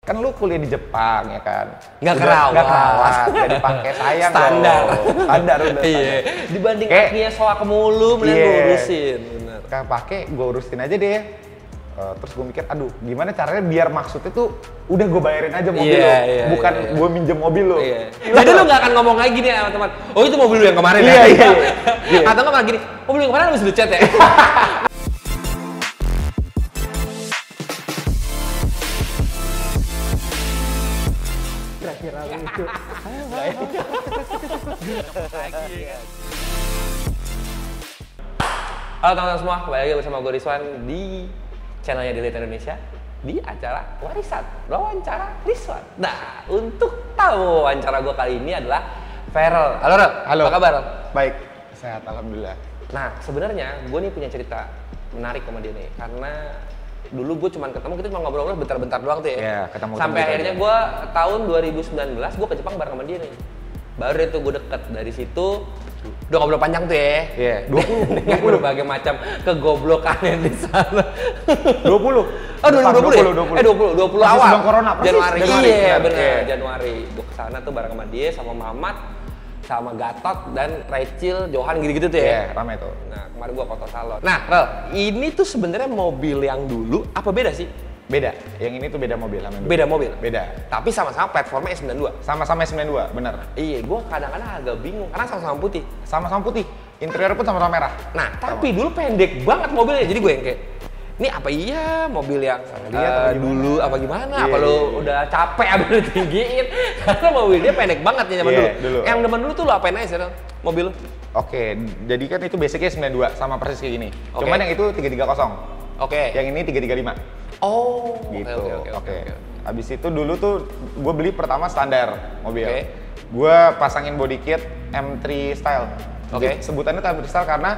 kan lu kuliah di Jepang ya kan, nggak kerawat, nggak dipakai sayang standar udah iya dibanding kakinya soak mulu mending gue urusin bener kan pakai gue urusin aja deh. Terus gue mikir, aduh gimana caranya biar maksudnya tuh udah gue bayarin aja mobil lo, bukan gue minjem mobil lo. Jadi lo nggak akan ngomong lagi gini sama teman, oh itu mobil lo yang kemarin iya. Atau nggak malah gini, mobil yang kemarin harus lu chat ya. Kira-kira lucu. Halo teman-teman semua, kembali lagi bersama gue Rizwan di channelnya Delete Indonesia di acara Warisan Wawancara Rizwan. Nah, untuk tahu wawancara gue kali ini adalah Feral. Halo, Rel. Halo. Apa kabar? Baik, sehat alhamdulillah. Nah, sebenarnya gue nih punya cerita menarik sama dia nih, karena dulu gue cuma ketemu, kita cuma ngobrol-ngobrol bentar-bentar doang tuh ya. Iya, ketemu. Sampai akhirnya gue tahun 2019 gue ke Jepang bareng sama dia nih. Baru itu gue deket dari situ. Udah ngobrol panjang tuh ya. Iya, 20 berbagai macam kegoblokannya di sana. 20. Oh, 2020 ya? 20 awal. Sebelum corona, persis. Januari. Januari. Iya, benar. Iya. Januari. Gue kesana tuh bareng sama dia, sama Mamat, sama Gatot dan Rachel, Johan gitu-gitu tuh ya. Iya, ramai tuh. Nah, kemarin gua foto salon. Nah, Rel, ini tuh sebenarnya mobil yang dulu apa beda sih? Beda. Yang ini tuh beda mobil sama yang dulu. Beda mobil. Beda. Tapi sama-sama platformnya S92. Sama-sama S92, bener. Iya, gua kadang-kadang agak bingung karena sama-sama putih. Sama-sama putih. Interior pun sama-sama merah. Nah, tapi dulu pendek banget mobilnya. Jadi gue yang kayak, ini apa iya mobil yang dulu apa gimana? Apa lo udah capek abis ditinggiin? Karena mobil dia pendek banget ya zaman dulu. Yang zaman dulu tuh lo apain aja sih, mobil lo? Oke, jadi kan itu basicnya 92 sama persis kayak gini. Cuman yang itu 330. Oke. Yang ini 335. Oh, gitu. Oke. Habis itu dulu tuh gue beli pertama standar mobil. Gue pasangin body kit M3 style. Sebutannya tuh M3 style karena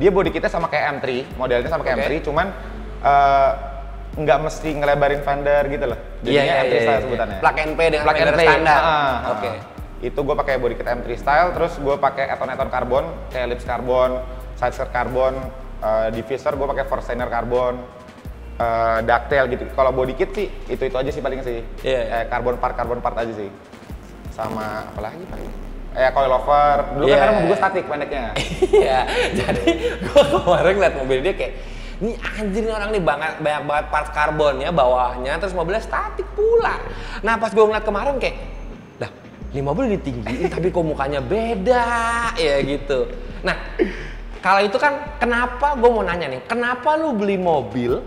dia body kitnya sama kayak M3, modelnya sama kayak M3, cuman nggak mesti ngelebarin fender gitu loh. Jadinya M3 style sebutannya. Plug and play dengan fender standar. Oke. Itu gue pakai body kit M3 style, terus gue pakai eton-eton karbon, kayak lips karbon, side skirt karbon, diffuser gue pakai Forsteiner karbon, ducktail gitu. Kalau body kit sih itu aja sih paling sih. Karbon part aja sih. Sama apa lagi paling? Coilover. Dulu kan karena mobil gue statik pendeknya. Iya. Jadi gue kemarin ngeliat mobil dia kayak, ini anjir nih orang nih banyak banget part karbonnya bawahnya, terus mobilnya statik pula. Nah pas gue ngeliat kemarin kayak, lah ini mobil ditinggiin tapi kok mukanya beda ya gitu. Nah kalau itu kan kenapa gue mau nanya nih, kenapa lu beli mobil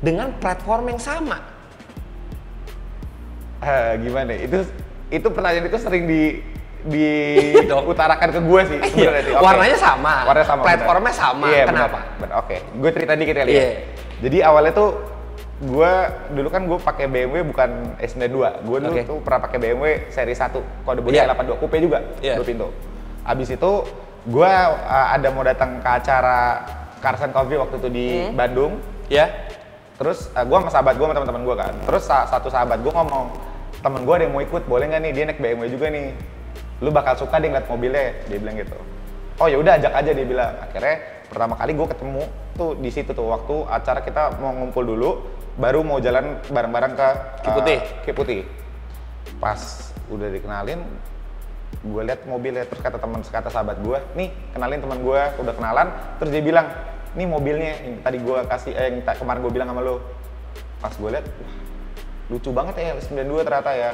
dengan platform yang sama? Gimana? Itu pertanyaan itu sering diutarakan ke gue sih sebenarnya sih. Warnanya sama, platformnya bener. sama. Iya, kenapa? Bener. Oke, gue cerita dikit ya. Jadi awalnya tuh gue dulu kan gue pakai BMW bukan S92. Gue dulu tuh pernah pakai BMW seri 1 kode bodi 82 coupe juga, 2 pintu. Abis itu gue ada mau datang ke acara Cars and Coffee waktu itu di Bandung. Terus gue sama sahabat gue sama teman-teman gue kan. Terus satu sahabat gue ngomong, temen gue ada yang mau ikut, boleh nggak nih, dia naik BMW juga nih, lu bakal suka deh ngeliat mobilnya, dia bilang gitu. Oh ya udah, ajak aja, dia bilang. Akhirnya pertama kali gue ketemu tuh di situ tuh waktu acara kita mau ngumpul dulu, baru mau jalan bareng-bareng ke Kiputih. Pas udah dikenalin, gue lihat mobilnya, terus kata sahabat gue, nih kenalin teman gue, udah kenalan, terus dia bilang, nih mobilnya yang tadi gue kasih, yang kemarin gue bilang sama lo. Pas gue lihat, lucu banget ya S92 ternyata ya.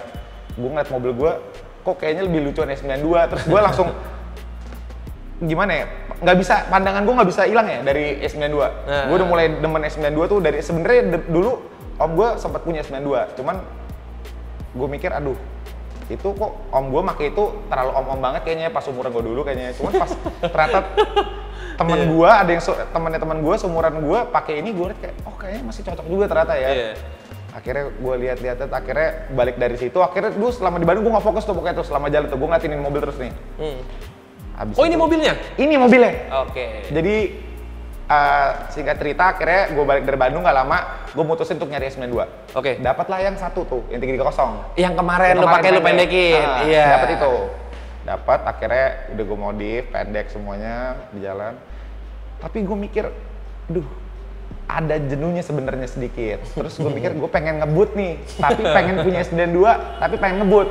Gue ngeliat mobil gue, kok kayaknya lebih lucu S92. Terus gue langsung gimana ya? Nggak bisa, pandangan gue nggak bisa hilang ya dari S92. Gue udah mulai demen S92 tuh dari sebenarnya dulu om gue sempat punya S92. Cuman gue mikir, aduh, itu kok om gue pakai itu terlalu om banget kayaknya pas umuran gue dulu kayaknya. Cuman pas ternyata temen gue ada yang temen gue seumuran gue pakai ini, gue liat kayak, oh kayaknya masih cocok juga ternyata ya. Akhirnya gue lihat, akhirnya balik dari situ. Akhirnya dulu selama di Bandung gue nggak fokus tuh pokoknya tuh selama jalan tuh gue ngeliatin mobil terus nih. Ini mobilnya? Ini mobilnya. Oke. Jadi singkat cerita, akhirnya gue balik dari Bandung nggak lama, gue mutusin untuk nyari S92. Dapatlah yang satu tuh, yang 330. Yang kemarin lu pakai lu pendekin. Dapat itu. Dapat, akhirnya udah gue modif, pendek semuanya di jalan. Tapi gue mikir, aduh, ada jenuhnya sebenarnya sedikit. Terus gue mikir gue pengen ngebut nih, tapi pengen punya S92, tapi pengen ngebut.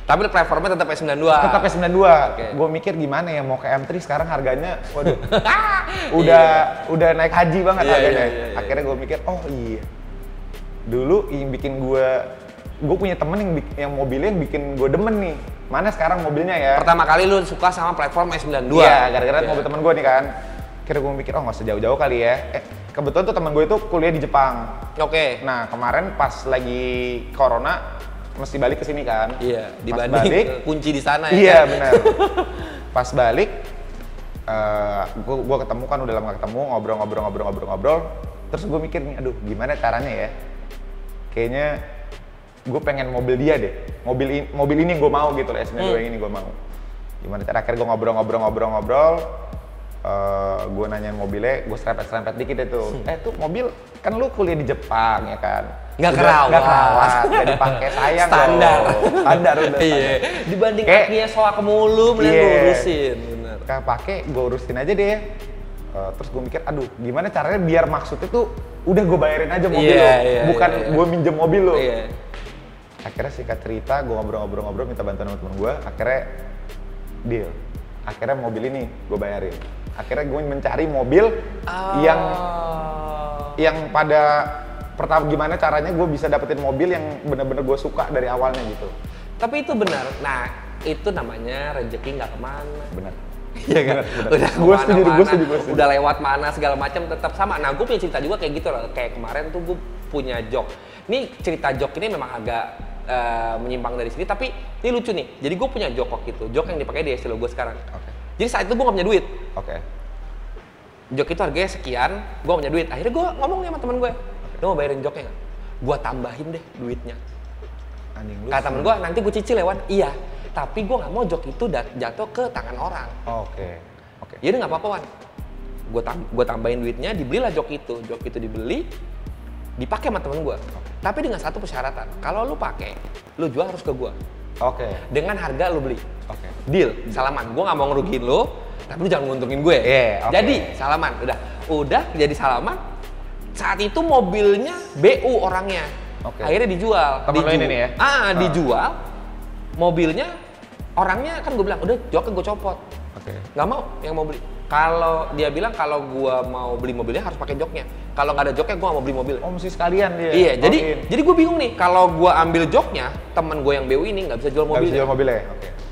Tapi platformnya tetap S92. Tetap S92. Okay. Gue mikir gimana ya mau ke M3 sekarang harganya, waduh, udah naik haji banget harganya. Akhirnya gue mikir, oh iya. Dulu yang bikin gue punya temen yang mobilnya yang bikin gue demen nih. Mana sekarang mobilnya ya? Pertama kali lu suka sama platform S92? Iya, gara-gara mobil temen gue nih kan. Kira gue mikir, oh nggak usah jauh-jauh kali ya. Kebetulan tuh temen gue itu kuliah di Jepang. Oke. Nah kemarin pas lagi corona, mesti balik ke sini kan. Iya, dibanding kunci di sana ya. Iya, benar. Pas balik, gue ketemu kan, udah lama gak ketemu, ngobrol. Terus gue mikir nih, aduh gimana caranya ya? Kayaknya gue pengen mobil dia deh. Mobil ini yang gue mau gitu loh, S92 yang ini gue mau. Gimana cara? Akhirnya gue ngobrol. Gue nanyain mobilnya, gue serempet dikit deh tuh. Tuh mobil, kan lu kuliah di Jepang ya kan? Nggak kerawat, nggak dipakai, sayang standar udah. Iya. Dibanding kakinya soak mulu, mending gue urusin. Bener. Kalau pakai, gue urusin aja deh. Terus gue mikir, aduh gimana caranya biar maksudnya tuh udah gue bayarin aja mobil lo, bukan gue minjem mobil lo. Akhirnya singkat cerita, gue ngobrol, minta bantuan sama temen gue. Akhirnya deal. Akhirnya mobil ini gue bayarin. Akhirnya gue mencari mobil yang pada pertama gimana caranya gue bisa dapetin mobil yang bener-bener gue suka dari awalnya gitu. Tapi itu benar. Nah, itu namanya rezeki nggak kemana. Benar. Iya kan? Udah gue setuju. Udah lewat mana segala macam tetap sama. Nah, gue punya cerita juga kayak gitu loh. Kayak kemarin tuh gue punya jok. Ini cerita jok ini memang agak menyimpang dari sini, tapi ini lucu nih. Jadi gue punya jok waktu itu. Jok yang dipakai di estilo gue sekarang. Jadi saat itu gue gak punya duit. Jok itu harganya sekian, gue gak punya duit. Akhirnya gue ngomong nih sama temen gue, lo mau bayarin joknya gak? Gue tambahin deh duitnya. Kata temen gue, nanti gue cicil ya Wan. Iya, tapi gue gak mau jok itu jatuh ke tangan orang. Yaudah gak apa-apa Wan. Gue tambahin duitnya, dibelilah jok itu. Jok itu dibeli, dipakai sama temen gue. Tapi dengan satu persyaratan, kalau lu pakai, lu jual harus ke gue. Dengan harga lu beli. Deal, salaman. Gue gak mau ngerugiin lu, tapi lu jangan nguntungin gue. Jadi salaman, udah jadi salaman. Saat itu mobilnya BU orangnya. Akhirnya dijual. Ini ya? Dijual. Mobilnya orangnya kan gue bilang, udah joknya gue copot. Gak mau yang mau beli. Kalau dia bilang kalau gua mau beli mobilnya harus pakai joknya. Kalau nggak ada joknya gua nggak mau beli mobil. Mesti sekalian dia. Iya, jadi gua bingung nih. Kalau gua ambil joknya, teman gua yang BU ini nggak bisa jual mobilnya. Nggak bisa jual mobilnya.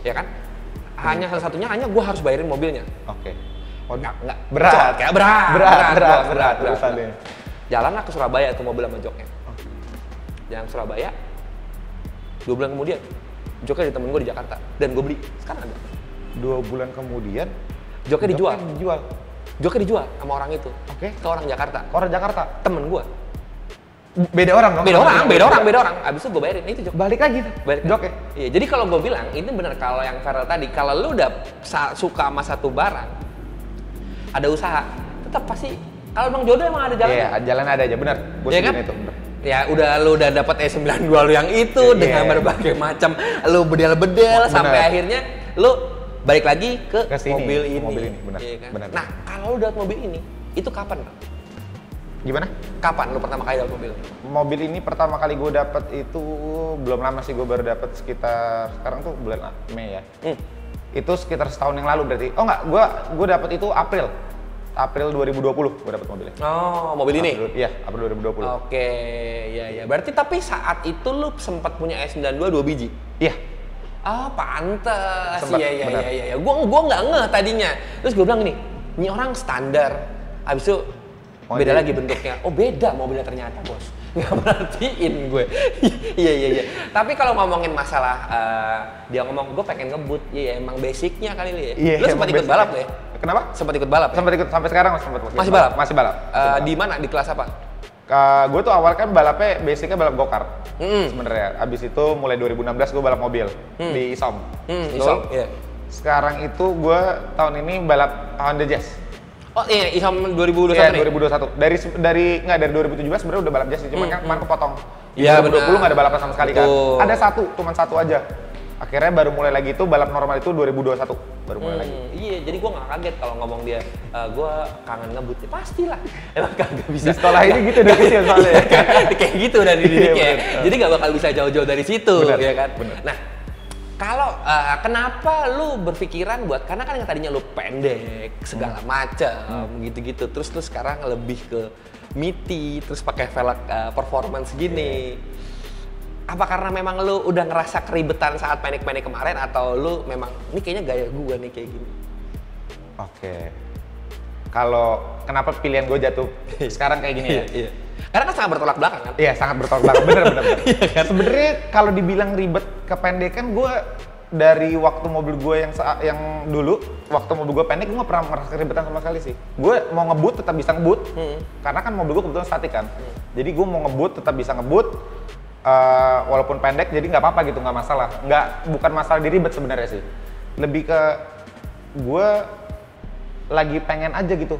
Ya kan? Hanya salah satunya hanya gua harus bayarin mobilnya. Nggak berat. Jalanlah ke Surabaya tuh mobil sama joknya. Jalan ke Surabaya. 2 bulan kemudian, joknya di temen gua di Jakarta dan gua beli. Sekarang ada. 2 bulan kemudian. Joknya dijual sama orang itu. Ke orang Jakarta. Orang Jakarta? Temen gua. Beda orang dong? Beda orang. Abis itu gua bayarin, itu jok. Balik lagi tuh? Joknya? Iya, jadi kalau gua bilang, ini bener kalau yang Farel tadi, kalau lu udah suka sama satu barang, ada usaha, tetap pasti, kalau emang jodoh emang ada jalan. Iya, jalan ada aja, bener. Gua setuju itu. Ya lu udah dapet E92 lu yang itu, dengan berbagai macam, lu bedel-bedel, sampai akhirnya lu balik lagi ke mobil ini. Benar. Iya kan? Nah, kalau lu dapat mobil ini, itu kapan? Gimana? Kapan lu pertama kali dapat mobil? Mobil ini pertama kali gue dapat itu belum lama sih, gue baru dapat sekitar sekarang tuh bulan Mei ya. Itu sekitar setahun yang lalu berarti. Oh enggak, gue dapat itu April 2020 gue dapat mobilnya. Oh, mobil ini? Iya, April 2020. Oke, ya. Berarti tapi saat itu lu sempat punya S92 2 biji? Iya. Pantes. Iya. Gua nggak ngeh tadinya. Terus gue bilang ini orang standar. Abis itu beda lagi bentuknya. Oh beda mobilnya ternyata bos. Nggak merhatiin gue. Iya. Tapi kalau ngomongin masalah dia ngomong gue pengen ngebut. Iya emang basicnya kali ya. Lu sempat ikut balap ya? Kenapa? Sempat ikut balap. Sampai sekarang masih balap. Masih balap. Di mana? Di kelas apa? Gue tuh awal kan balapnya basicnya balap go-kart sebenarnya. Abis itu mulai 2016 gue balap mobil di Isom. Isom, iya. Sekarang itu gue tahun ini balap Honda Jazz. Oh iya, Isom 2021 nih? 2021. Dari 2017 sebenarnya udah balap Jazz, cuman kan kemarin kepotong. Iya, 2020 nggak ada balapan sama sekali kan. Ada cuman satu aja. akhirnya baru mulai lagi itu balap normal itu 2021 baru mulai lagi. Iya, jadi gue nggak kaget kalau ngomong dia, gue kangen ngebut. Ya, pastilah, emang kagak bisa. Di sekolah ini gitu dari kecil soalnya. Kayak gitu udah dididiknya. Jadi nggak bakal bisa jauh-jauh dari situ, ya kan? Bener. Nah, kalau kenapa lu berpikiran buat, karena kan yang tadinya lu pendek segala macam gitu-gitu, terus lu sekarang lebih ke meaty, terus pakai velg performance gini. Apa karena memang lu udah ngerasa keribetan saat pendek-pendek kemarin, atau lu memang ini kayaknya gaya gua nih kayak gini? Oke. Kalau kenapa pilihan gue jatuh sekarang kayak gini ya? Iya. Karena kan sangat bertolak belakang kan? Iya, sangat bertolak belakang. Bener. Iya kan? Sebenarnya kalau dibilang ribet kependekan, gue dari waktu mobil gue yang dulu, waktu mobil gue pendek, gue nggak pernah merasa keribetan sama sekali sih. Gue mau ngebut tetap bisa ngebut, karena kan mobil gue kebetulan statik kan. Jadi gue mau ngebut tetap bisa ngebut, walaupun pendek, jadi nggak apa-apa gitu, nggak masalah. Bukan masalah diribet sebenarnya sih. Lebih ke gue lagi pengen aja gitu,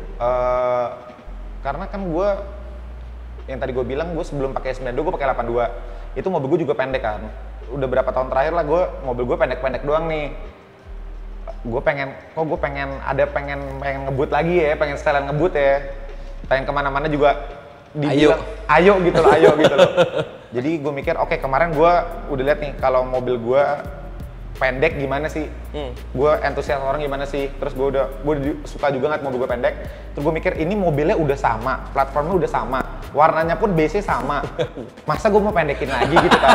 karena kan gue yang tadi gue bilang, gue sebelum pakai 92 gue pakai 82, itu mobil gue juga pendek kan. Udah berapa tahun terakhir lah mobil gue pendek-pendek doang nih. Gue pengen ngebut lagi ya, pengen setelan ngebut ya, pengen kemana-mana juga dibilang ayo gitu loh. Jadi gue mikir, oke, kemarin gue udah lihat nih kalau mobil gue pendek gimana sih, gue antusias orang gimana sih, terus gue suka juga ngeliat mobil gue pendek, terus gue mikir ini mobilnya udah sama, platformnya udah sama, warnanya pun base sama, masa gue mau pendekin lagi gitu kan,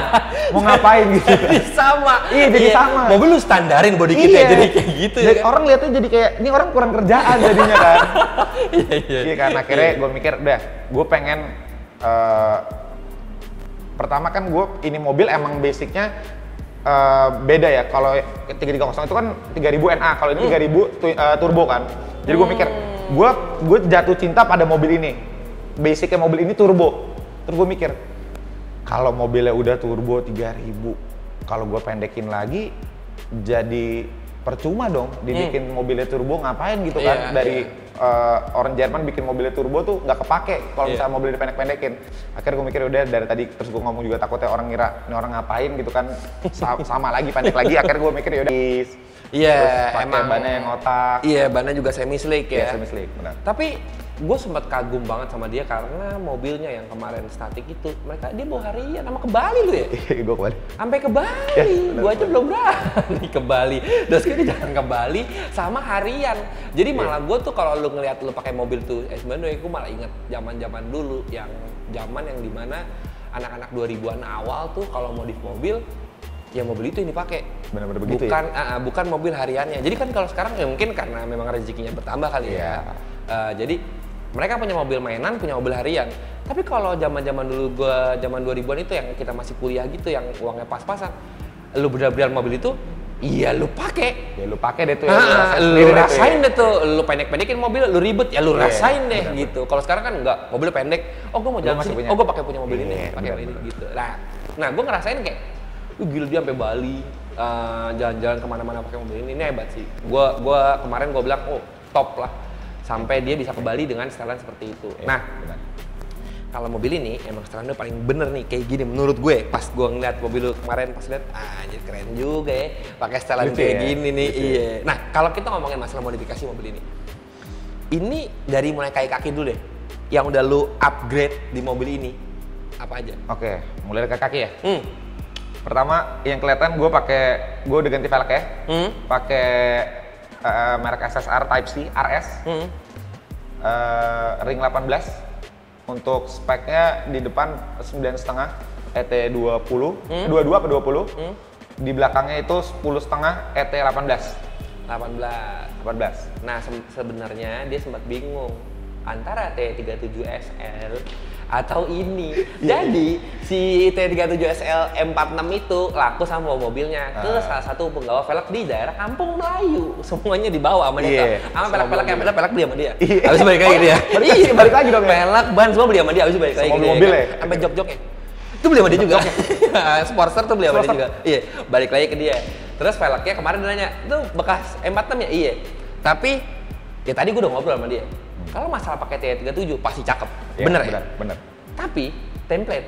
mau ngapain gitu kan. Jadi sama. Iya, jadi sama. Mobil lu standarin body kita jadi kayak gitu ya kan? Orang lihatnya jadi kayak, ini orang kurang kerjaan jadinya kan. Iya kan, akhirnya gue mikir, udah, gue pengen pertama kan ini mobil emang basicnya beda ya. Kalau 330 itu kan 3000 NA, kalau ini 3000 turbo kan. Jadi gue mikir, gue jatuh cinta pada mobil ini. Basicnya mobil ini turbo. Terus gue mikir, kalau mobilnya udah turbo 3000, kalau gue pendekin lagi, jadi percuma dong dibikin mobilnya turbo, ngapain gitu kan. Orang Jerman bikin mobilnya turbo tuh nggak kepake kalau misalnya mobilnya dipendek-pendekin. Akhirnya gue mikir udah dari tadi, terus gue ngomong juga takutnya orang ngira ini orang ngapain gitu kan, sama lagi pendek lagi. Akhirnya gue mikir yaudah, pakai bannya yang otak. Iya, bannya juga semi slick ya. Semi slick, benar. Tapi gue sempat kagum banget sama dia karena mobilnya yang kemarin statik itu, dia bawa harian sama ke Bali lu ya? Iya, gue ke Bali. Sampai ke Bali, gue aja belum berani ke Bali. Terus kita jalan ke Bali sama harian. Jadi malah gue tuh kalau lu ngeliat lu pakai mobil tuh S92, gue malah inget zaman dulu, yang zaman yang dimana anak-anak 2000-an awal tuh kalau modif mobil, ya mobil itu yang dipakai. Benar-benar begitu bukan mobil hariannya. Jadi kan kalau sekarang ya mungkin karena memang rezekinya bertambah kali ya. Jadi mereka punya mobil mainan, punya mobil harian. Tapi kalau zaman dulu zaman 2000-an itu yang kita masih kuliah gitu, yang uangnya pas-pasan, lu bener-bener mobil itu, iya lu pakai. Ya lu pakai deh tuh. Lu rasain deh tuh, lu pendek-pendekin mobil, lu ribet, ya lu rasain deh gitu. Kalau sekarang kan enggak, mobilnya pendek, oh gua mau jalan sini, oh gua punya mobil ini, pakai ini gitu. Nah gua ngerasain kayak, gila dia sampai Bali, jalan-jalan kemana-mana pakai mobil ini hebat sih. Gua kemarin gua bilang, oh top lah. Sampai dia bisa ke Bali dengan setelan seperti itu. Nah, kalau mobil ini emang setelannya paling bener nih kayak gini menurut gue. Pas gue ngeliat mobil lu kemarin, pas liat, jadi keren juga ya, pakai setelan kayak gini nih. Iya. Nah, kalau kita ngomongin masalah modifikasi mobil ini dari mulai kaki dulu deh, yang udah lu upgrade di mobil ini apa aja? Oke, mulai dari kaki ya. Pertama, yang kelihatan gue udah ganti velg ya, pakai merek SSR Type C RS, ring 18. Untuk speknya di depan 9,5 ET 20, 22 apa 20, di belakangnya itu 10,5 ET 18. Nah sebenarnya dia sempat bingung antara T37 SL atau ini. Jadi si T37 SL M46 itu laku sama mobilnya ke salah satu penggawa velg di daerah Kampung Melayu. Semuanya dibawa sama dia. Sama pelek beli sama dia. Habis balik lagi dia. Iya, balik lagi dong. Pelek ban semua beli sama dia, habis balik lagi. Mobil ya. Sampai jok-joknya. Itu beli sama dia juga. Sportster tuh beli sama dia juga. Iya, balik lagi ke dia. Terus velgnya kemarin dia nanya, "Itu bekas M46 ya?" Iya. Tapi ya tadi gue udah ngobrol sama dia. Kalau masalah pakai T37 pasti cakep, bener ya? Bener. Tapi template.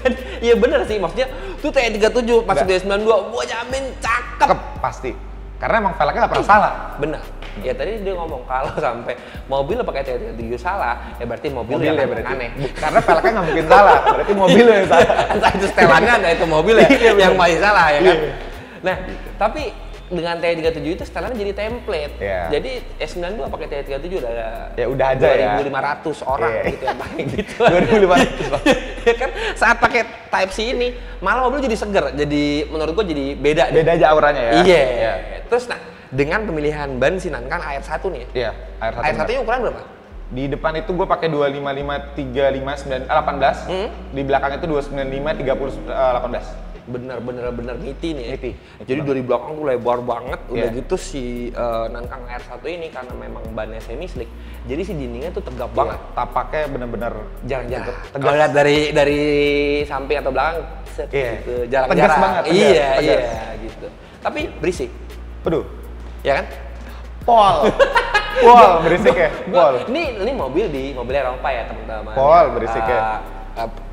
jadi Iya bener sih, maksudnya tuh T37 masuk D92, gua jamin cakep. Pasti. Karena emang velgnya nggak pernah salah. Benar. Ya tadi dia ngomong kalau sampai mobil pakai T37 salah, ya berarti mobil ya berarti aneh. Karena velgnya nggak mungkin salah, berarti mobilnya yang salah. Entah itu setelannya, entah itu mobil ya yang paling salah ya kan. Nah, tapi dengan T37 itu setelannya jadi template. Jadi S92 pakai T37 udah ada ya udah aja 2.500 orang gitu yang pakai gitu. 2.500. Ya kan saat pakai Type C ini malah mobil jadi seger. Jadi menurut gua jadi beda. Beda aja auranya ya. Iya. Terus dengan pemilihan ban Sinan kan AR1 nih ya? Iya, AR1. AR1 nya ukuran berapa? Di depan itu gue pakai 255 35 18. Di belakang itu 295 30 18. Bener niti nih ya. Niti. Jadi dari belakang tuh lebar banget. Udah gitu si Nankang AR1 ini karena memang bannya semi slick. Jadi si dindingnya tuh tegap banget. Tapaknya bener-bener jarang-jarang. Kalau lihat dari samping atau belakang gitu, jarang-jarang. Tegas banget. Iya gitu. Tapi berisik. Aduh. Ya kan? Pol berisik ya. Pol. Ini mobil Eropa ya teman-teman. Pol berisik ya.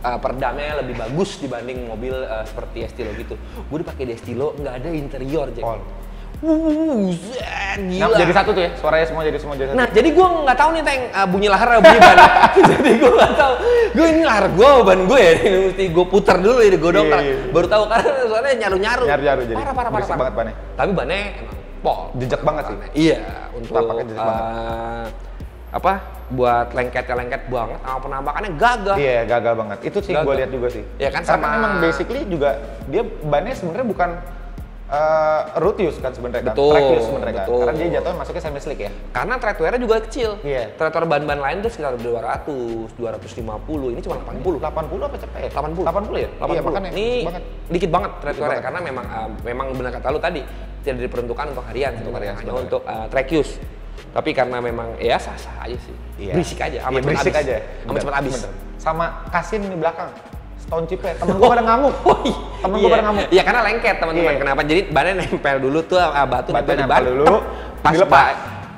Peredamnya lebih bagus dibanding mobil seperti Estilo gitu. Gue dipakai di Estilo nggak ada interior jadi. Pol. Gila. Nah, jadi satu tuh ya, suaranya semua jadi satu. Nah, jadi gue nggak tahu nih Teng, bunyi lahar atau bunyi ban. Jadi gue nggak tahu. Gue ini lahar gue, ban gue ya, mesti gue putar dulu ya, gue dongkrak. Baru tahu karena suaranya nyaru-nyaru. Nyaru jadi. Parah. Berisik banget bannya. Tapi bannya emang pol. Jejak banget sih. Iya, untuk tapaknya jejak banget. Buat lengket banget, sama penampakannya gagah. Iya, gagah banget. Itu sih gue lihat juga sih. Ya kan, karena emang basically juga dia bannya sebenarnya bukan road use kan sebenarnya kan, track use sebenarnya kan. Karena dia jatuhnya masuknya semi slick ya. Karena tread wear-nya juga kecil. Iya. Tread wear ban-ban lain tuh sekitar 200, 250. Ini cuma 80. 80 apa cepet ya? 80 ya? 80. Iya, makanya ini banget. Dikit banget tread wear-nya karena memang benar kata lu tadi tidak diperuntukkan untuk harian, hanya untuk track use. Tapi karena memang ya sah-sah aja sih. Iya. Berisik aja, amat berisik aja. Amat cepat habis. Sama kasin di belakang. Stone chip-nya, temen gue pada ngamuk. Temen gue pada ngamuk. Iya karena lengket teman-teman. Kenapa? Jadi bannya nempel dulu tuh batu nempel ban dulu, pas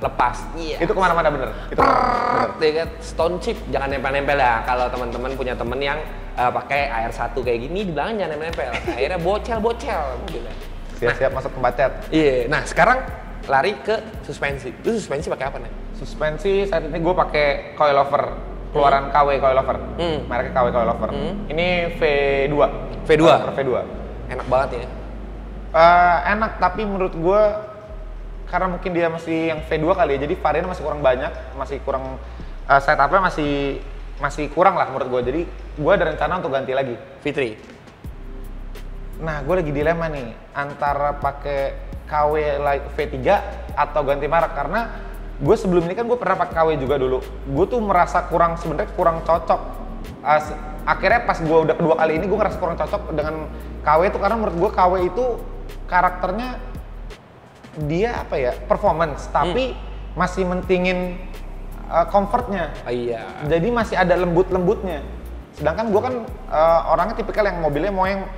lepas. Iya. Itu kemana-mana bener. Itu bener. Stone chip jangan nempel-nempel ya. Kalau teman-teman punya temen yang pakai AR1 kayak gini di belakang jangan nempel. Akhirnya bocel mobilnya. Siap-siap masuk pembacet. Iya. Nah sekarang lari ke suspensi. Lu suspensi pakai apa nih? Suspensi saat ini gue pakai coilover. Keluaran KW coilover, mereknya KW coilover. Ini V2. V2. Enak banget ya? Enak, tapi menurut gue karena mungkin dia masih yang V2 kali ya, jadi varian masih kurang banyak, masih kurang setupnya masih kurang lah menurut gue. Jadi gue ada rencana untuk ganti lagi V3. Nah, gue lagi dilema nih antara pakai KW V3 atau ganti merek karena gue sebelum ini kan gue pernah pakai KW juga dulu. Gue tuh merasa sebenarnya kurang cocok. Akhirnya pas gue udah kedua kali ini gue ngerasa kurang cocok dengan KW itu karena menurut gue KW itu karakternya dia apa ya performance tapi masih mentingin comfortnya. Iya. Jadi masih ada lembut-lembutnya. Sedangkan gue kan orangnya tipikal yang mobilnya mau yang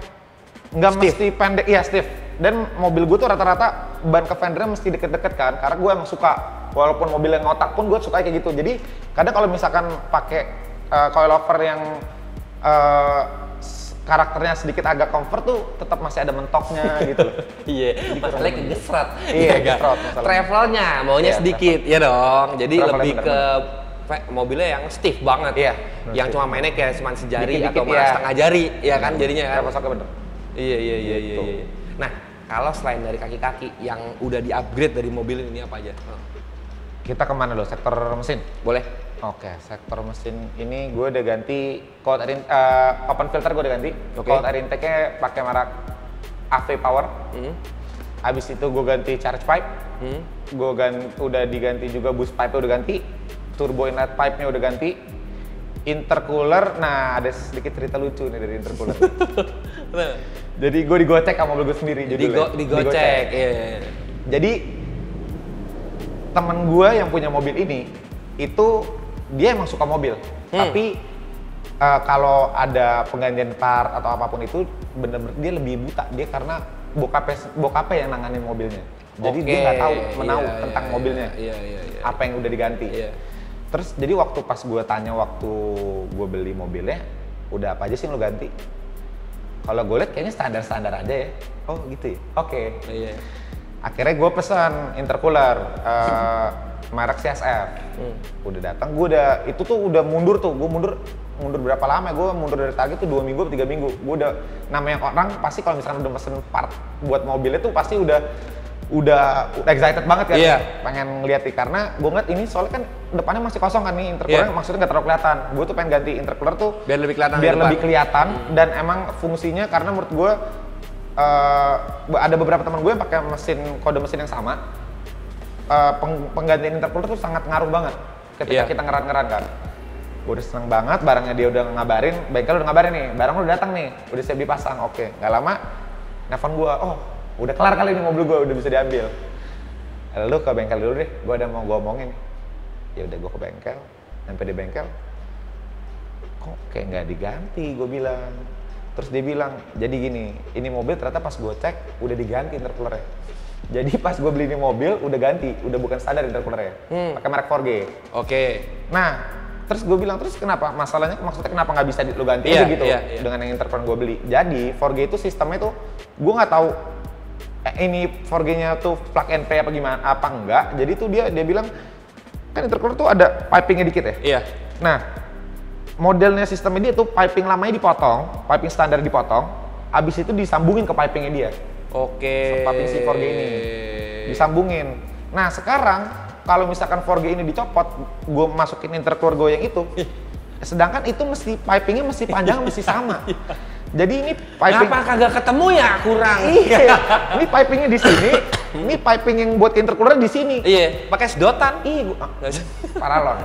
nggak mesti pendek, iya stiff. Dan mobil gue tuh rata-rata ban ke fendernya mesti deket-deket kan, karena gue emang suka, walaupun mobil yang ngotak pun gue suka kayak gitu. Jadi kadang kalau misalkan pakai coilover yang karakternya sedikit agak comfort tuh tetap masih ada mentoknya gitu. Iya, masalahnya kegesret. Iya, gesrot. Travelnya maunya sedikit, ya dong. Jadi lebih ke mobilnya yang stiff banget. Iya. Yang cuma mainnya kayak cuma sejari dikit-dikit, atau malah setengah jari, ya kan jadinya kan. Masuknya bener. Iya. Nah, kalau selain dari kaki-kaki yang udah di-upgrade dari mobil ini apa aja? Kita kemana dulu? Sektor mesin? Boleh. Oke, sektor mesin ini gue udah ganti cold air open filter gue udah ganti. Cold air intake-nya pakai merek AV Power. Abis itu gue ganti charge pipe. Gue udah diganti juga boost pipe udah ganti. Turbo inlet pipe-nya udah ganti. Intercooler, nah ada sedikit cerita lucu nih dari intercooler. Jadi gue digocek sama mobil gue sendiri. Digocek, iya. Jadi temen gue yang punya mobil ini itu dia emang suka mobil, tapi kalau ada penggantian part atau apapun itu bener-bener dia lebih buta dia karena bokapnya yang nanganin mobilnya. Jadi dia nggak tahu tentang mobilnya, apa yang udah diganti. Terus jadi waktu pas gue tanya waktu gue beli mobilnya, udah apa aja sih lo ganti? Kalau gue liat kayaknya standar-standar aja ya. Oh gitu ya? Oke. Iya. Akhirnya gue pesan intercooler merek CSF. Udah datang, itu tuh udah mundur tuh. Gue mundur berapa lama? Gue mundur dari target tuh 2 minggu, 3 minggu. Gue udah, namanya orang pasti kalau misalkan udah pesen part buat mobilnya tuh pasti udah excited banget kan, pengen ngeliat nih, karena gue ngeliat ini soalnya kan depannya masih kosong kan nih, intercooler maksudnya nggak terlalu kelihatan. Gue tuh pengen ganti intercooler tuh biar lebih kelihatan, dan emang fungsinya karena menurut gue ada beberapa teman gue yang pakai kode mesin yang sama, penggantian intercooler tuh sangat ngaruh banget ketika kita ngeran kan. Gue udah seneng banget, barangnya dia udah ngabarin, bengkel udah ngabarin nih, barang udah datang nih, udah siap dipasang. Oke, nggak lama nelfon gue, udah kelar kali ini mobil gue, udah bisa diambil. Lu ke bengkel dulu deh, gue ada mau gue omongin. Ya udah gue ke bengkel, sampai di bengkel, kok kayak nggak diganti, gue bilang. Terus dia bilang, jadi gini, ini mobil ternyata pas gue cek udah diganti intercoolernya. Jadi pas gue beli ini mobil udah ganti, udah bukan standar intercoolernya, pakai merek 4G. Oke. Nah, terus gue bilang, terus kenapa? Masalahnya maksudnya kenapa nggak bisa lu ganti aja gitu dengan yang intercooler gue beli. Jadi 4G itu sistemnya tuh, gue nggak tahu ini 4G-nya tuh plug and play apa gimana, apa enggak. Jadi tuh dia bilang, kan intercooler tuh ada pipingnya dikit ya? Iya. Nah, modelnya sistemnya dia tuh piping lamanya dipotong, piping standar dipotong, abis itu disambungin ke pipingnya dia. Oke. Piping si 4G ini disambungin. Nah sekarang kalau misalkan 4G ini dicopot, gue masukin intercooler gue yang itu, sedangkan itu mesti pipingnya mesti panjang mesti sama. Jadi ini piping. Kenapa kagak ketemu ya, kurang? Iya. Ini pipingnya di sini, ini piping yang buat intercooler di sini. Iya. Pakai sedotan. Iya. Paralon.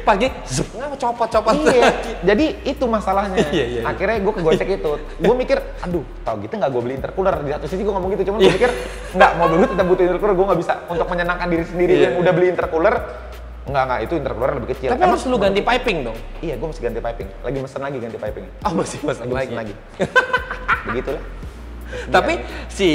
Pagi, nggak copot. Iya. Jadi itu masalahnya. Iya. Akhirnya gue kegocek itu. Gue mikir, aduh, tau gitu nggak gue beli intercooler. Di satu sisi gue ngomong gitu, cuman gue mikir, nggak, mobil gue tetap butuh intercooler. Gue nggak bisa untuk menyenangkan diri sendiri yang udah beli intercooler. Enggak, itu intercooler lebih kecil. Tapi harus lu ganti piping dong? Iya, gue mesti ganti piping. Lagi mesen lagi ganti piping. Oh, masih mesen lagi? Begitulah. Tapi si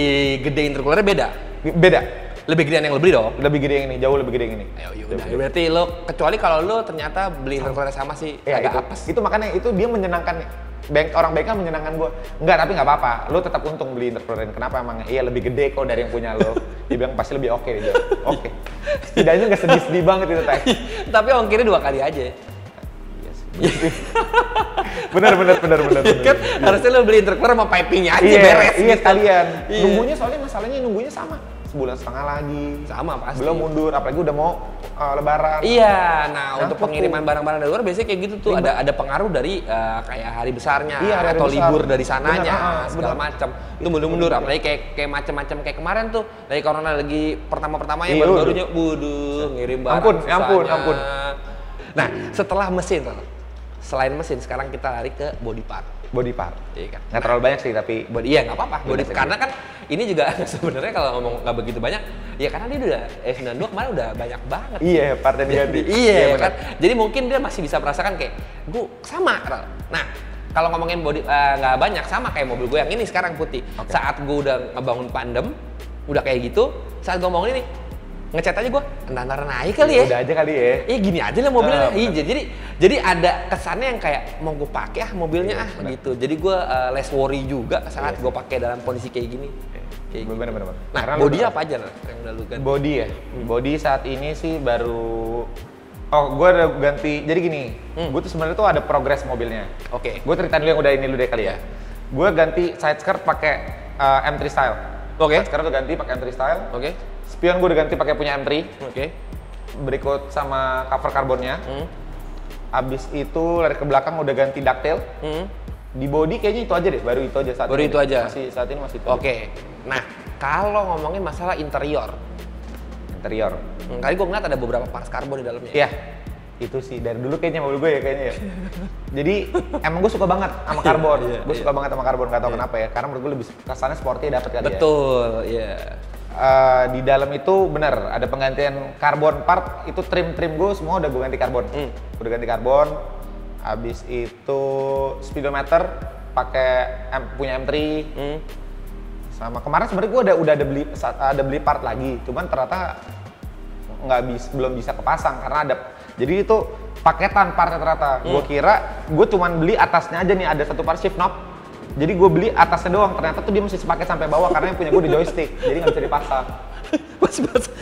gede intercoolernya beda? Beda. Lebih gedean yang lu beli dong? Lebih gede yang ini, jauh lebih gede yang ini. Yaudah, berarti lo, kecuali kalau lo ternyata beli intercooler sama sih, agak apes. Itu makanya, itu dia menyenangkan, orang bengkel menyenangkan gue. Enggak, tapi nggak apa-apa. Lo tetap untung beli intercooler. Kenapa emang? Iya, lebih gede kok dari yang punya lo. Dia bilang pasti lebih oke dia. Oke. Setidaknya nggak sedih-sedih banget itu teh. Tapi ongkirnya 2 kali aja. Bener. Kan harusnya lo beli intercooler sama pipingnya aja beres. Iya, sekalian. Nunggunya soalnya masalahnya nunggunya sama. Sebulan setengah lagi. Sama pasti. Belum mundur, apalagi udah mau lebaran. Iya, nah untuk pengiriman barang-barang dari luar biasanya kayak gitu tuh, ada pengaruh dari kayak hari besarnya atau libur dari sananya, segala macam. Itu mundur-mundur, apalagi kayak macam-macam kayak kemarin tuh, dari corona lagi pertama-pertamanya baru-barunya, ngirim barang. Ampun. Nah, setelah mesin, selain mesin, sekarang kita lari ke body part. Body part, iya kan? Nggak terlalu banyak sih tapi iya nggak apa-apa. Karena kan ini juga sebenarnya kalau ngomong nggak begitu banyak, ya karena dia udah E92 kemarin udah banyak banget. Iya, part yang diganti. Iya kan. Jadi mungkin dia masih bisa merasakan kayak gue sama. Nah, kalau ngomongin body nggak banyak, sama kayak mobil gue yang ini sekarang putih. Saat gue udah ngebangun pandem, udah kayak gitu. Saat gue ngomongin ini, ngecat aja gue, entar naik kali ya. Udah aja kali ya. Iya gini aja lah mobilnya. Jadi ada kesannya yang kayak mau gue pakai mobilnya gitu. Jadi gue less worry juga saat gue pakai dalam kondisi kayak gini. Bener. Nah, body apa aja yang udah lu ganti? Body ya. Body saat ini sih baru. Gue udah ganti. Jadi gini, gue tuh sebenarnya tuh ada progres mobilnya. Oke. Gue ceritain dulu yang udah ini dulu deh kali ya. Gue ganti side skirt pakai M3 style. Oke. Side skirt tuh ganti pakai M3 style. Oke. Spion gue udah ganti pakai punya M3. Oke. Berikut sama cover karbonnya. Abis itu lari ke belakang udah ganti ducktail. Di body kayaknya itu aja deh, baru itu aja saat baru ini. Itu aja. Saat ini masih itu. Oke. Nah, kalau ngomongin masalah interior. Kali gue ngeliat ada beberapa parts karbon di dalamnya. Iya. Itu sih dari dulu kayaknya mobil gue ya kayaknya ya. Jadi emang gue suka banget sama karbon. Gue suka banget sama karbon, nggak tahu kenapa ya. Karena menurut gue lebih kesannya sporty dapet kali ya. Betul, iya. Di dalam itu bener ada penggantian karbon part, itu trim gue semua udah gue ganti karbon. Udah ganti karbon. Habis itu speedometer pakai punya M3. Sama kemarin sebenarnya gue udah ada beli part lagi, cuman ternyata belum bisa kepasang karena ada. Jadi itu paketan partnya ternyata. Gue kira gue cuman beli atasnya aja nih, ada satu part shift knob. Jadi gue beli atasnya doang, ternyata tuh dia mesti sepaket sampai bawah karena yang punya gue di joystick, jadi nggak bisa dipasang. Mas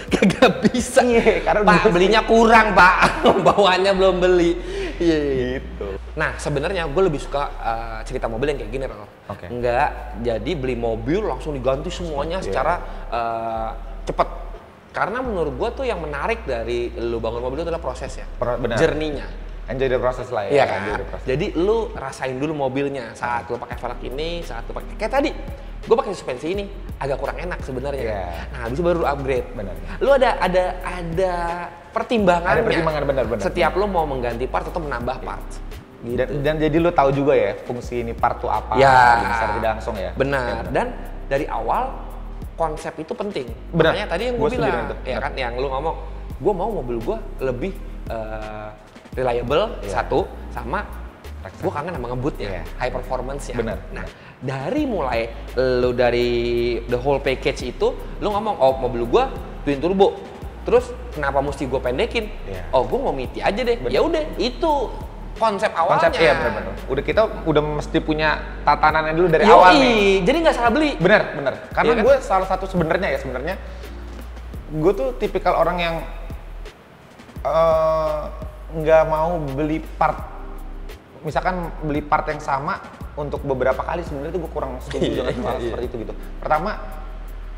kagak bisa. Iya, karena Pak belinya kurang Pak, bawahnya belum beli. Iya gitu. Nah sebenarnya gue lebih suka cerita mobil yang kayak gini loh. Enggak, jadi beli mobil langsung diganti semuanya secara cepet. Karena menurut gue tuh yang menarik dari lu bangun mobil itu adalah prosesnya, journey-nya. Enjoy the process lah ya. Iya kan? Jadi lu rasain dulu mobilnya saat lu pakai velg ini, saat lu pakai kayak tadi. Gue pakai suspensi ini agak kurang enak sebenarnya. Nah, habis itu baru upgrade. Benar. Lu ada pertimbangannya. Ada pertimbangan benar. Setiap lu mau mengganti part atau menambah part. Gitu. Dan jadi lu tahu juga ya fungsi ini part tuh apa. Ya. Secara tidak langsung ya. Benar. Dan dari awal konsep itu penting. Benar. Makanya tadi yang gue bilang, ya kan, yang lu ngomong, gue mau mobil gue lebih reliable satu, sama gue kangen sama ngebutnya, high performance-nya. Benar. Nah, dari mulai lu dari the whole package itu, lu ngomong, oh mobil gue twin turbo, terus kenapa mesti gue pendekin? Oh gue mau miti aja deh. Ya udah, itu konsep awalnya. Konsep, iya benar. Kita udah mesti punya tatanannya dulu dari awal nih. Jadi nggak salah beli. Bener. Karena gue salah satu sebenarnya gue tuh tipikal orang yang nggak mau beli part. Misalkan beli part yang sama untuk beberapa kali, sebenarnya itu gue kurang setuju dengan hal seperti itu gitu. Pertama,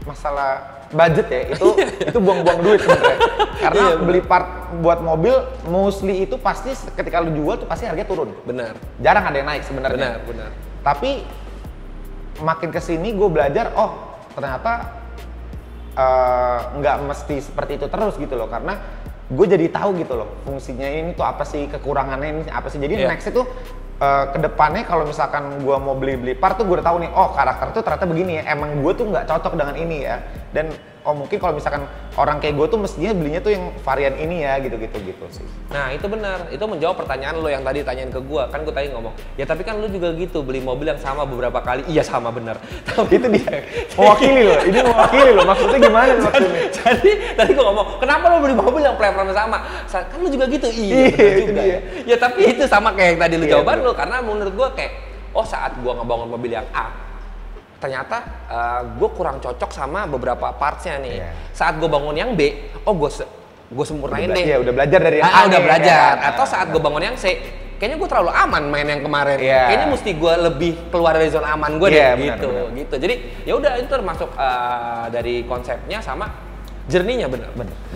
masalah budget ya, itu buang-buang duit sebenarnya. Karena beli part buat mobil mostly itu pasti ketika lu jual tuh pasti harganya turun. Benar. Jarang ada yang naik sebenarnya. Benar. Tapi makin kesini gue belajar, oh ternyata nggak mesti seperti itu terus gitu loh, karena gue jadi tahu gitu loh fungsinya ini tuh apa sih, kekurangannya ini apa sih. Jadi next itu kedepannya kalau misalkan gue mau beli part tuh gue udah tahu nih, oh karakter tuh ternyata begini ya, emang gue tuh nggak cocok dengan ini ya, dan oh mungkin kalau misalkan orang kayak gue tuh mestinya belinya tuh yang varian ini ya, gitu sih. Nah itu benar, itu menjawab pertanyaan lo yang tadi tanyain ke gue, kan gue tadi ngomong, ya tapi kan lo juga gitu, beli mobil yang sama beberapa kali, iya sama benar. Tapi itu dia, mewakili loh, ini mewakili loh, maksudnya gimana maksudnya? Jadi tadi gue ngomong, kenapa lo beli mobil yang platformnya sama? Kan lo juga gitu, iya benar juga ya. Ya tapi itu sama kayak yang tadi lo jawaban lo, karena menurut gue kayak, oh saat gue ngebangun mobil yang A, ternyata gue kurang cocok sama beberapa partsnya nih. Saat gue bangun yang B, oh gue sempurnain deh. Iya, udah belajar dari yang A. Udah belajar. Atau saat gue bangun yang C, kayaknya gue terlalu aman main yang kemarin. Kayaknya mesti gue lebih keluar dari zona aman gue deh. Gitu. Jadi ya udah itu termasuk dari konsepnya sama journey-nya bener.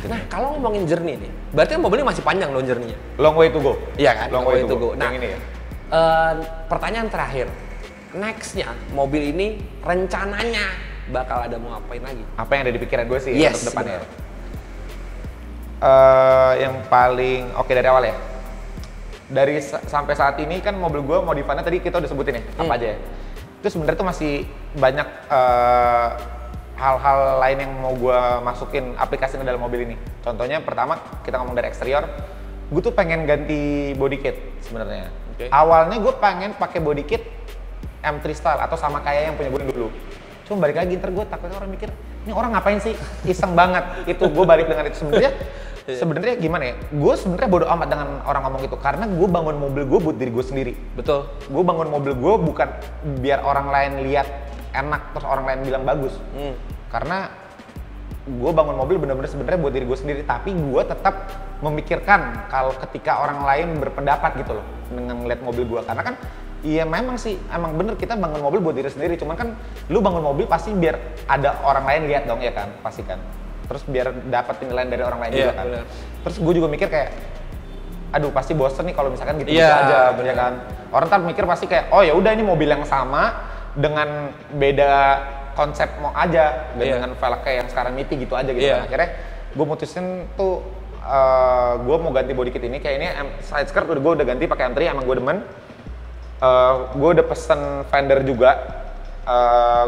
Nah kalau ngomongin journey nih, berarti mobilnya masih panjang loh journey-nya. Long way to go. Iya kan? Long way to go. Nah, yang ini ya. Pertanyaan terakhir. Next-nya, mobil ini rencananya bakal ada mau ngapain lagi? Apa yang ada di pikiran gue sih untuk depannya? Yang paling oke dari awal ya. Dari sampai saat ini kan mobil gue modifannya tadi kita udah sebutin ya, apa aja ya. Itu sebenarnya tuh masih banyak hal-hal lain yang mau gue masukin aplikasi ke dalam mobil ini. Contohnya pertama kita ngomong dari eksterior, gue tuh pengen ganti body kit sebenarnya. Awalnya gue pengen pakai body kit M3 style atau sama kayak yang punya gue dulu. Cuma balik lagi, ntar gue takutnya orang mikir, ini orang ngapain sih? Iseng banget. Itu gue balik dengan itu sebenarnya gimana ya? Gue sebenarnya bodo amat dengan orang ngomong itu, karena gue bangun mobil gue buat diri gue sendiri. Betul. Gue bangun mobil gue bukan biar orang lain lihat enak terus orang lain bilang bagus. Karena gue bangun mobil bener-bener sebenarnya buat diri gue sendiri, tapi gue tetap memikirkan kalau ketika orang lain berpendapat gitu loh dengan ngeliat mobil gue, karena kan iya memang sih, emang bener kita bangun mobil buat diri sendiri, cuman kan lu bangun mobil pasti biar ada orang lain lihat dong ya kan, pasti kan. Terus biar dapat penilaian dari orang lain juga kan. Bener. Terus gue juga mikir kayak, aduh pasti bosen nih kalau misalkan gitu aja, ya kan. Orang ntar mikir pasti kayak, oh ya udah ini mobil yang sama dengan beda konsep mau aja, dengan velg kayak yang sekarang miti gitu aja gitu. Akhirnya gue mutusin tuh, gue mau ganti body kit ini, kayak ini side skirt gue udah ganti pakai M3, emang gue demen. Gue udah pesen fender juga,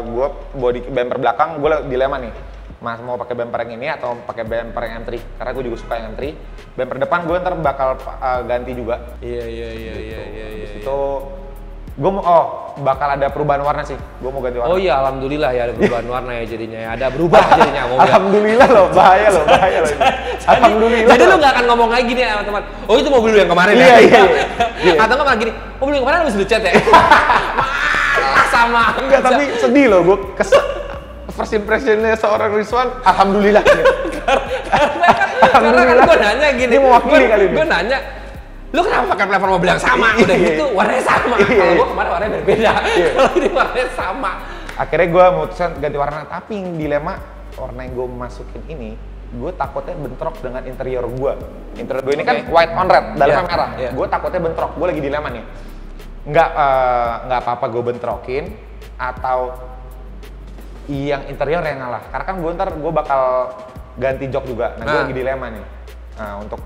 gue body bumper belakang gue dilema nih, mas mau pakai bumper yang ini atau pakai bumper yang M3, karena gue juga suka yang M3. Bumper depan gue ntar bakal ganti juga. Iya. Itu gue mau bakal ada perubahan warna sih, gue mau ganti warna. Oh iya, alhamdulillah ya ada perubahan warna ya jadinya, ada berubah jadinya mobil. Alhamdulillah loh, bahaya loh. Alhamdulillah. Jadi lu nggak akan ngomong lagi nih sama teman, oh itu mobil lu yang kemarin iya. Atau nggak malah gini, mobil yang kemarin habis lu chat ya? Malah sama sama. Enggak, tapi sedih loh gue first impressionnya seorang Rizwan, alhamdulillah. Karena kan gue nanya gini, dia mewakili kali ini. Gue nanya, lu kenapa pakai platform mobil yang sama? Udah gitu warnanya sama. Kalau gue kemarin warnanya berbeda. Kalau ini warnanya sama. Akhirnya gue memutuskan ganti warna, tapi yang dilema warna yang gue masukin ini, gue takutnya bentrok dengan interior gue. Interior gue ini kan white on red, dalamnya merah. Gue takutnya bentrok. Gue lagi dilema nih. Nggak apa-apa gue bentrokin atau yang interior yang ngalah. Karena kan gue bakal ganti jok juga. Nah, gue lagi dilema nih. Nah, untuk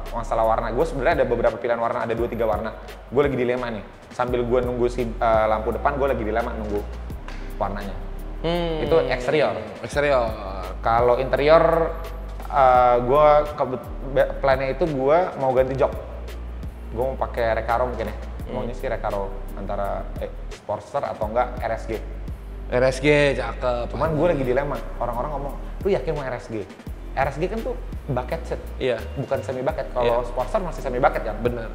masalah warna, gue sebenarnya ada beberapa pilihan warna, ada 2-3 warna. Gue lagi dilema nih. Sambil gue nunggu si lampu depan, gue lagi dilema nunggu warnanya. Itu eksterior. Kalau interior, gue plannya itu gue mau ganti jok. Gue mau pakai Recaro mungkin ya. Maunya sih Recaro antara Sportster atau enggak RSG. RSG cakep. Cuman gue lagi dilema. Orang-orang ngomong, lu yakin mau RSG? RSG kan tuh bucket seat, bukan semi bucket. Kalau Sportster masih semi bucket kan? Bener.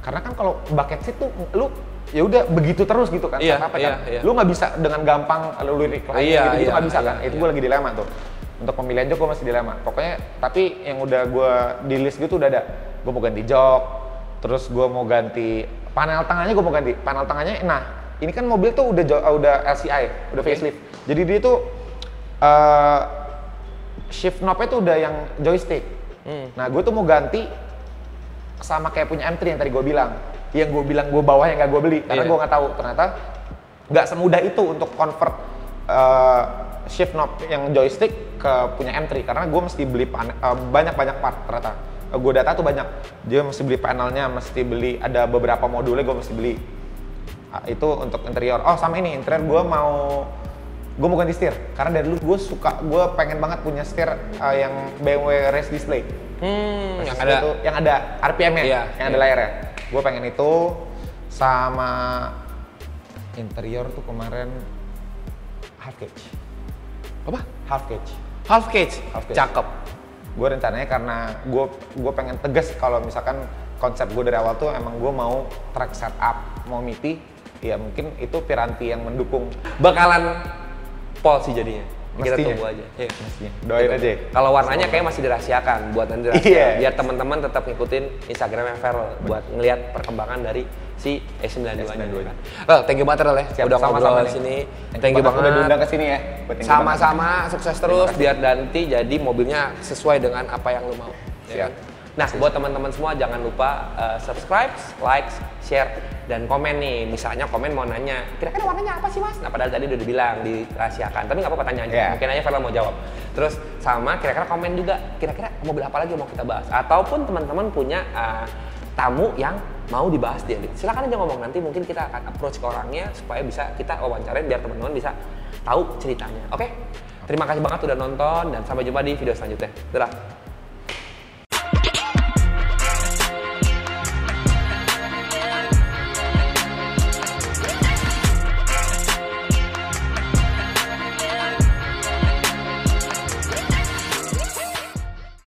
Karena kan kalau bucket seat tuh lu ya udah begitu terus gitu kan? Lu nggak bisa dengan gampang lu lirik gitu nggak bisa kan? Itu gue lagi dilema tuh. Untuk pemilihan jok gue masih dilema. Pokoknya tapi yang udah gue di list gitu udah ada. Gue mau ganti jok, terus gue mau ganti panel tengahnya, gue mau ganti panel tengahnya. Nah ini kan mobil tuh udah LCI, udah facelift. Jadi dia tuh shift knob-nya tuh udah yang joystick. Nah, gue tuh mau ganti sama kayak punya M3 yang tadi gue bilang. Yang gue bilang gue bawa yang nggak gue beli. Karena gue nggak tahu, ternyata nggak semudah itu untuk convert shift knob yang joystick ke punya M3. Karena gue mesti beli banyak-banyak part ternyata. Gue data tuh banyak. Dia mesti beli panelnya, mesti beli, ada beberapa modulnya gue mesti beli. Itu untuk interior. Oh sama ini, interior gue mau ganti setir, karena dari dulu gue pengen banget punya setir yang BMW Race Display. Yang ada RPM-nya, yang ada layarnya. Gue pengen itu, sama interior tuh kemarin half cage. Apa? Half cage. Cakep. Gue rencananya karena gue pengen tegas kalau misalkan konsep gue dari awal tuh emang gue mau track setup, mau MITI, ya mungkin itu Piranti yang mendukung. Bakalan Pol sih jadinya. Kita tunggu aja. Mestinya. Doain aja. Kalau warnanya kayak masih dirahasiakan buat nanti biar teman-teman tetap ngikutin Instagramnya Feral buat ngelihat perkembangan dari si E92 nya kan. Well, thank you banget ya. Udah ngobrol di sini. Thank you banget udah diundang ke sini ya. Sama-sama sukses terus biar nanti jadi mobilnya sesuai dengan apa yang lu mau. Siap. Nah, buat teman-teman semua jangan lupa subscribe, like, share, dan komen nih. Misalnya komen mau nanya, kira-kira warnanya apa sih mas? Nah padahal tadi udah dibilang, dirahasiakan. Tapi nggak apa-apa tanya aja, mungkin aja Feral mau jawab. Terus sama kira-kira komen juga, kira-kira mobil apa lagi yang mau kita bahas? Ataupun teman-teman punya tamu yang mau dibahas di Elite. Silakan aja ngomong, nanti mungkin kita akan approach ke orangnya supaya bisa kita wawancarain biar teman-teman bisa tahu ceritanya. Oke? Terima kasih banget udah nonton dan sampai jumpa di video selanjutnya. Dadah!